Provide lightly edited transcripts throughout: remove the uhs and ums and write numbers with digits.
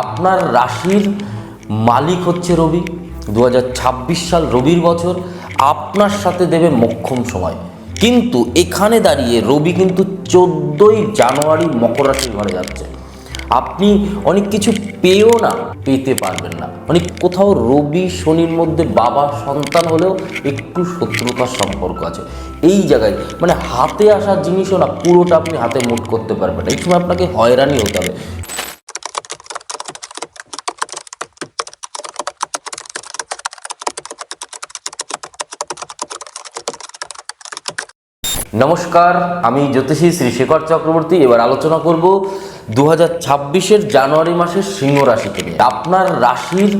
আপনার রাশির মালিক হচ্ছে রবি। 2026 সাল রবির বছর, আপনার সাথে দেবে মোক্ষম সময়। কিন্তু এখানে দাঁড়িয়ে রবি কিন্তু 14ই জানুয়ারি মকর রাশির ঘরে যাচ্ছে। আপনি অনেক কিছু পেয়েও না পেতে পারবেন না। মানে কোথাও রবি শনির মধ্যে বাবা সন্তান হলেও একটু শত্রুতার সম্পর্ক আছে। এই জায়গায় মানে হাতে আসা জিনিসও না পুরোটা আপনি হাতে মুঠ করতে পারবেন না। এই সময় আপনাকে হয়রানি হতে হবে। নমস্কার, আমি জ্যোতিষী শ্রী শেখর চক্রবর্তী। এবার আলোচনা করব 2026-এর জানুয়ারি মাসের সিংহ রাশিকে নিয়ে। আপনার রাশির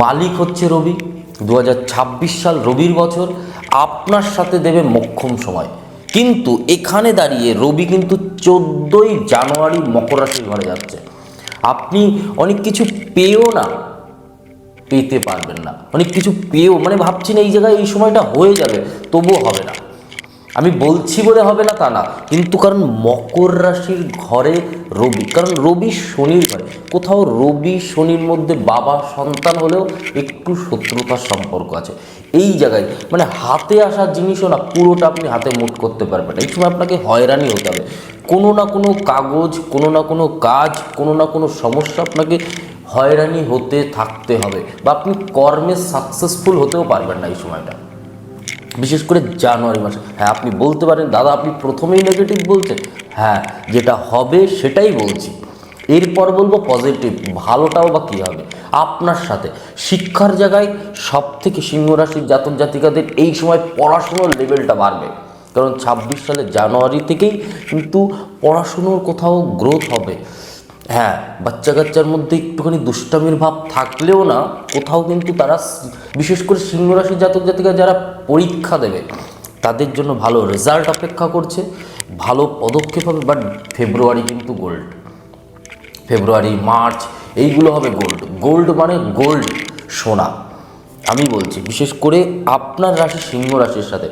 মালিক হচ্ছে রবি। 2026 সাল রবির বছর, আপনার সাথে দেবে মোক্ষম সময়। কিন্তু এখানে দাঁড়িয়ে রবি কিন্তু 14ই জানুয়ারি মকর রাশির ঘরে যাচ্ছে। আপনি অনেক কিছু পেয়েও না পেতে পারবেন না। অনেক কিছু পেয়েও মানে ভাবছি না এই জায়গায় এই সময়টা হয়ে যাবে, তবুও হবে না। আমি বলছি বলে হবে না তা না, কিন্তু কারণ মকর রাশির ঘরে রবি, কারণ রবি শনির ঘরে। কোথাও রবি শনির মধ্যে বাবা সন্তান হলেও একটু শত্রুতার সম্পর্ক আছে। এই জায়গায় মানে হাতে আসা জিনিসও না পুরোটা আপনি হাতে মুঠ করতে পারবেন না। এই সময় আপনাকে হয়রানি হতে হবে। কোনো না কোনো কাগজ, কোনো না কোনো কাজ, কোনো না কোনো সমস্যা আপনাকে হয়রানি হতে থাকতে হবে, বা আপনি কর্মে সাকসেসফুল হতেও পারবেন না এই সময়টা, বিশেষ করে জানুয়ারি মাসে। হ্যাঁ, আপনি বলতে পারেন দাদা আপনি প্রথমেই নেগেটিভ বলছেন। হ্যাঁ, যেটা হবে সেটাই বলছি। এরপর বলবো পজিটিভ, ভালোটাও বা কী হবে আপনার সাথে। শিক্ষার জায়গায় সব থেকে সিংহ রাশির জাতক জাতিকাদের এই সময় পড়াশুনোর লেভেলটা বাড়বে, কারণ 26 সালের জানুয়ারি থেকেই কিন্তু পড়াশুনোর কোথাও গ্রোথ হবে। হ্যাঁ, বাচ্চা কাচ্চার মধ্যে একটুখানি দুষ্টামির ভাব থাকলেও না কোথাও কিন্তু তারা, বিশেষ করে সিংহ রাশির জাতক জাতিকা যারা পরীক্ষা দেবে তাদের জন্য ভালো রেজাল্ট অপেক্ষা করছে, ভালো পদক্ষেপ হবে। বাট ফেব্রুয়ারি কিন্তু গোল্ড, ফেব্রুয়ারি মার্চ এইগুলো হবে গোল্ড। গোল্ড মানে গোল্ড, সোনা। আমি বলছি বিশেষ করে আপনার রাশি সিংহ রাশির সাথে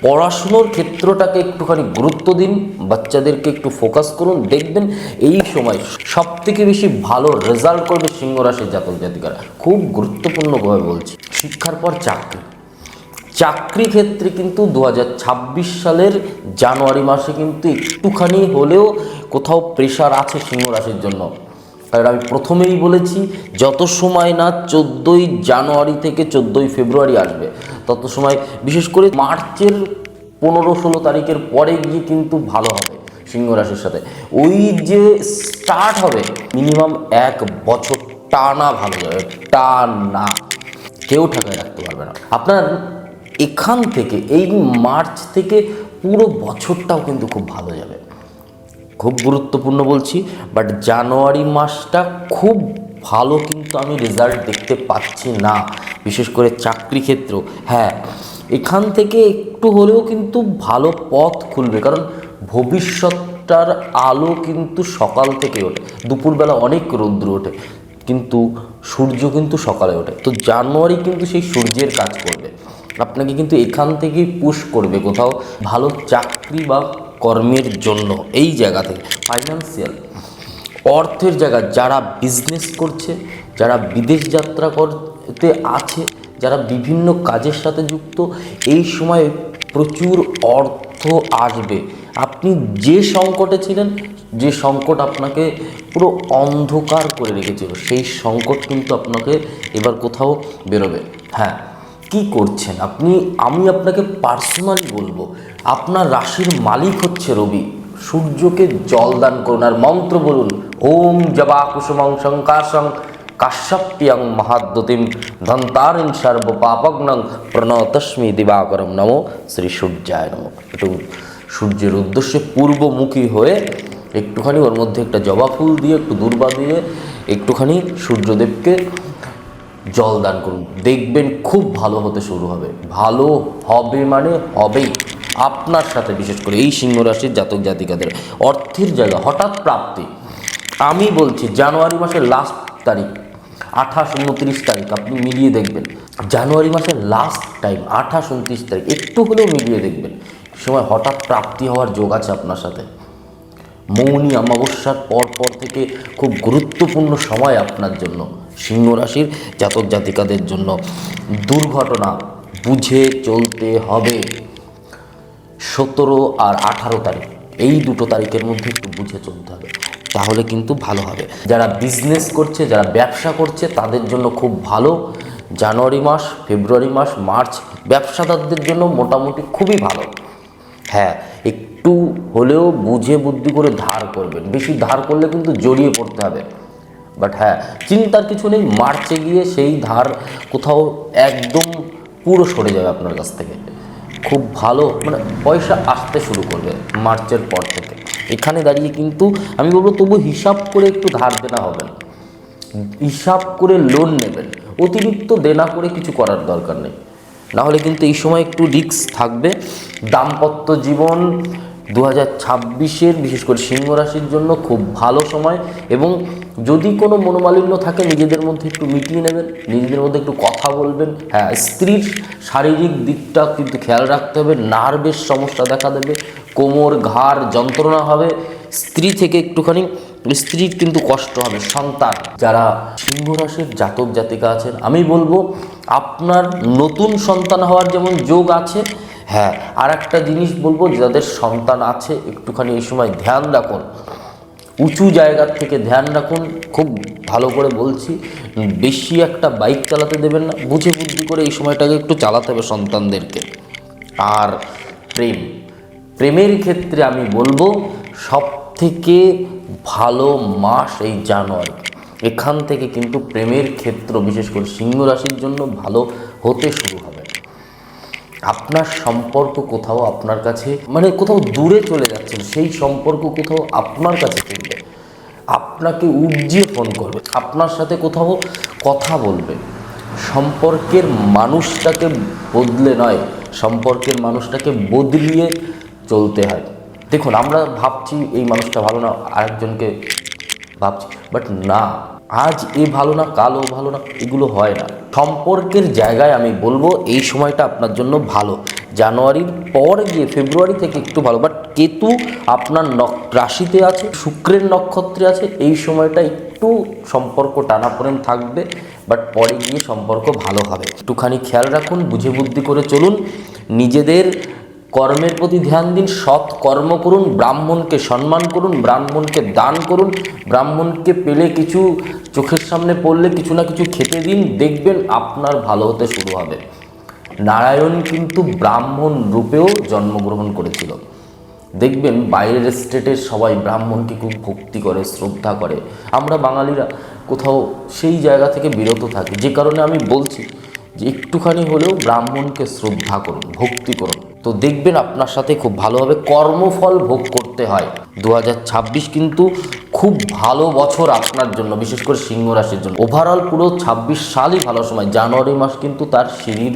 পড়াশুনোর ক্ষেত্রটাকে একটুখানি গুরুত্ব দিন, বাচ্চাদেরকে একটু ফোকাস করুন, দেখবেন এই সময় সব থেকে বেশি ভালো রেজাল্ট করবে সিংহ রাশির জাতক জাতিকারা। খুব গুরুত্বপূর্ণভাবে বলছি। শিক্ষার পর চাকরি, চাকরি ক্ষেত্রে কিন্তু 2026 সালের জানুয়ারি মাসে কিন্তু একটুখানি হলেও কোথাও প্রেশার আছে সিংহ রাশির জন্য। কারণ আমি প্রথমেই বলেছি যত সময় না 14ই জানুয়ারি থেকে 14ই ফেব্রুয়ারি আসবে তত সময়, বিশেষ করে মার্চের 15-16 তারিখের পরে গিয়ে কিন্তু ভালো হবে সিংহ রাশির সাথে। ওই যে স্টার্ট হবে মিনিমাম 1 বছর টানা ভালো যাবে, টানা কেউ ঠেকায় রাখতে পারবে না আপনার। এখান থেকে এই মার্চ থেকে পুরো বছরটাও কিন্তু খুব ভালো যাবে, খুব গুরুত্বপূর্ণ বলছি। বাট জানুয়ারি মাসটা খুব ভালো কিন্তু আমি রেজাল্ট দেখতে পাচ্ছি না, বিশেষ করে চাকরি ক্ষেত্র। হ্যাঁ, এখান থেকে একটু হলেও কিন্তু ভালো পথ খুলবে, কারণ ভবিষ্যৎটার আলো কিন্তু সকাল থেকে ওঠে। দুপুরবেলা অনেক রৌদ্র ওঠে, কিন্তু সূর্য কিন্তু সকালে ওঠে। তো জানুয়ারি কিন্তু সেই সূর্যের কাজ করবে, আপনাকে কিন্তু এখান থেকেই পুশ করবে কোথাও ভালো চাকরি বা কর্মের জন্য। এই জায়গা থেকে ফাইন্যান্সিয়াল অর্থের জায়গা, যারা বিজনেস করছে, যারা বিদেশ যাত্রা করতে আছে, যারা বিভিন্ন কাজের সাথে যুক্ত, এই সময় প্রচুর অর্থ আসবে। আপনি যে সংকটে ছিলেন, যে সংকট আপনাকে পুরো অন্ধকার করে রেখেছিল, সেই সংকট কিন্তু আপনাকে এবার কোথাও বেরোবে। হ্যাঁ, কি করছেন আপনি, আমি আপনাকে পার্সোনালি বলবো, আপনার রাশির মালিক হচ্ছে রবি। সূর্যকে জল দান করুন আর মন্ত্র বলুন, ওম জবা কুসুমং শঙ্কাশং কাশ্যপ্যং মহাদ্যতিম ধন্তারিণ সর্ব পাপগ্নং প্রণতস্মি দিবাকরম নমো শ্রী সূর্যায় নমঃ। একটু সূর্যের উদ্দেশ্যে পূর্বমুখী হয়ে একটুখানি ওর মধ্যে একটা জবা ফুল দিয়ে, একটু দূর্বা দিয়ে একটুখানি সূর্যদেবকে জল দান করুন, দেখবেন খুব ভালো হতে শুরু হবে। ভালো হবে মানে হবেই আপনার সাথে, বিশেষ করে এই সিংহ রাশির জাতক জাতিকাদের। অর্থের জায়গা হঠাৎ প্রাপ্তি, আমি বলছি জানুয়ারি মাসের লাস্ট তারিখ 28-29 তারিখ আপনি মিলিয়ে দেখবেন। জানুয়ারি মাসের লাস্ট টাইম 28-29 তারিখ একটু হলেও মিলিয়ে দেখবেন, সময় হঠাৎ প্রাপ্তি হওয়ার যোগ আছে আপনার সাথে। মৌনী অমাবস্যার পর থেকে খুব গুরুত্বপূর্ণ সময় আপনার জন্য, সিংহ রাশির জাতক জাতিকাদের জন্য। দুর্ঘটনা বুঝে চলতে হবে। 17 আর 18 তারিখ, এই দুটো তারিখের মধ্যে একটু বুঝে চলতে হবে, তাহলে কিন্তু ভালো হবে। যারা বিজনেস করছে, যারা ব্যবসা করছে, তাদের জন্য খুব ভালো। জানুয়ারি মাস, ফেব্রুয়ারি মাস, মার্চ ব্যবসাদারদের জন্য মোটামুটি খুবই ভালো। হ্যাঁ, একটু হলেও বুঝে বুদ্ধি করে ধার করবেন, বেশি ধার করলে কিন্তু জড়িয়ে পড়তে হবে। বাট হ্যাঁ, চিন্তার কিছু নেই, মার্চে গিয়ে সেই ধার কোথাও একদম পুরো সরে যাবে আপনার কাছ থেকে। খুব ভালো, মানে পয়সা আসতে শুরু করবে মার্চের পর থেকে। এখানে দাঁড়িয়ে কিন্তু আমি বলবো তবু হিসাব করে একটু ধার দেনা হবে না, হিসাব করে লোন নেবেন। অতিরিক্ত দেনা করে কিছু করার দরকার নেই, নাহলে কিন্তু এই সময় একটু রিস্ক থাকবে। দাম্পত্য জীবন 2026-এর বিশেষ করে সিংহ রাশির জন্য খুব ভালো সময়। এবং যদি কোনো মনোমালিন্য থাকে নিজেদের মধ্যে একটু মিটিয়ে নেবেন, নিজেদের মধ্যে একটু কথা বলবেন। হ্যাঁ, স্ত্রীর শারীরিক দিকটা কিন্তু খেয়াল রাখতে হবে, নার্ভের সমস্যা দেখা দেবে, কোমর ঘাড় যন্ত্রণা হবে, স্ত্রী থেকে একটুখানি স্ত্রীর কিন্তু কষ্ট হবে। সন্তান, যারা সিংহ রাশির জাতক জাতিকা আছেন, আমি বলবো আপনার নতুন সন্তান হওয়ার যেমন যোগ আছে, হ্যাঁ, আর একটা জিনিস বলবো, যাদের সন্তান আছে একটুখানি এই সময় ধ্যান রাখুন, উঁচু জায়গার থেকে ধ্যান রাখুন। খুব ভালো করে বলছি, বেশি একটা বাইক চালাতে দেবেন না, বুঝে বুদ্ধি করে এই সময়টাকে একটু চালাতে হবে সন্তানদেরকে। আর প্রেমের ক্ষেত্রে আমি বলবো সব থেকে ভালো মাস এই জানুয়ারি। এখান থেকে কিন্তু প্রেমের ক্ষেত্র বিশেষ করে সিংহ রাশির জন্য ভালো হতে শুরু হবে। আপনার সম্পর্ক কোথাও আপনার কাছে, মানে কোথাও দূরে চলে যাচ্ছেন, সেই সম্পর্ক কোথাও আপনার কাছে ফিরবে, আপনাকে উপজিয়ে ফোন করবে, আপনার সাথে কোথাও কথা বলবে। সম্পর্কের মানুষটাকে বদলে নয়, সম্পর্কের মানুষটাকে বদলিয়ে চলতে হয়। দেখুন, আমরা ভাবছি এই মানুষটা ভালো না, আরেকজনকে ভাবছি, বাট না, আজ এ ভালো না কাল ও ভালো না, এগুলো হয় না। সম্পর্কের জায়গায় আমি বলবো এই সময়টা আপনার জন্য ভালো। জানুয়ারির পর গিয়ে ফেব্রুয়ারি থেকে একটু ভালো, বাট কেতু আপনার রাশিতে আছে, শুক্রের নক্ষত্রে আছে, এই সময়টা একটু সম্পর্ক টানাপোড়েন থাকবে, বাট পরে গিয়ে সম্পর্ক ভালো হবে। একটুখানি খেয়াল রাখুন, বুঝে বুদ্ধি করে চলুন, নিজেদের কর্মের প্রতি ধ্যান দিন, সৎ কর্ম করুন, ব্রাহ্মণকে সম্মান করুন, ব্রাহ্মণকে দান করুন, ব্রাহ্মণকে পেলে কিছু চোখের সামনে পড়লে কিছু না কিছু খেতে দিন, দেখবেন আপনার ভালো হতে শুরু হবে। নারায়ণ কিন্তু ব্রাহ্মণ রূপেও জন্মগ্রহণ করেছিল। দেখবেন বাইরের স্টেটের সবাই ব্রাহ্মণকে খুব ভক্তি করে, শ্রদ্ধা করে। আমরা বাঙালিরা কোথাও সেই জায়গা থেকে বিরত থাকি, যে কারণে আমি বলছি যে একটুখানি হলেও ব্রাহ্মণকে শ্রদ্ধা করুন, ভক্তি করুন, তো দেখবেন আপনার সাথে খুব ভালোভাবে কর্মফল ভোগ করতে হয়। 2026 কিন্তু খুব ভালো বছর আপনার জন্য, বিশেষ করে সিংহ রাশির জন্য। ওভারঅল পুরো 26 সালই ভালো সময়। জানুয়ারি মাস কিন্তু তার সিঁড়ির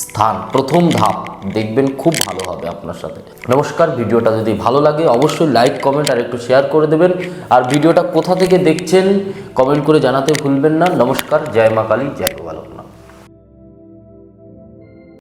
স্থান, প্রথম ধাপ, দেখবেন খুব ভালো হবে আপনার সাথে। নমস্কার, ভিডিওটা যদি ভালো লাগে অবশ্যই লাইক কমেন্ট আর একটু শেয়ার করে দেবেন। আর ভিডিওটা কোথা থেকে দেখছেন কমেন্ট করে জানাতে ভুলবেন না। নমস্কার, জয় মা কালী, জয় ভালো।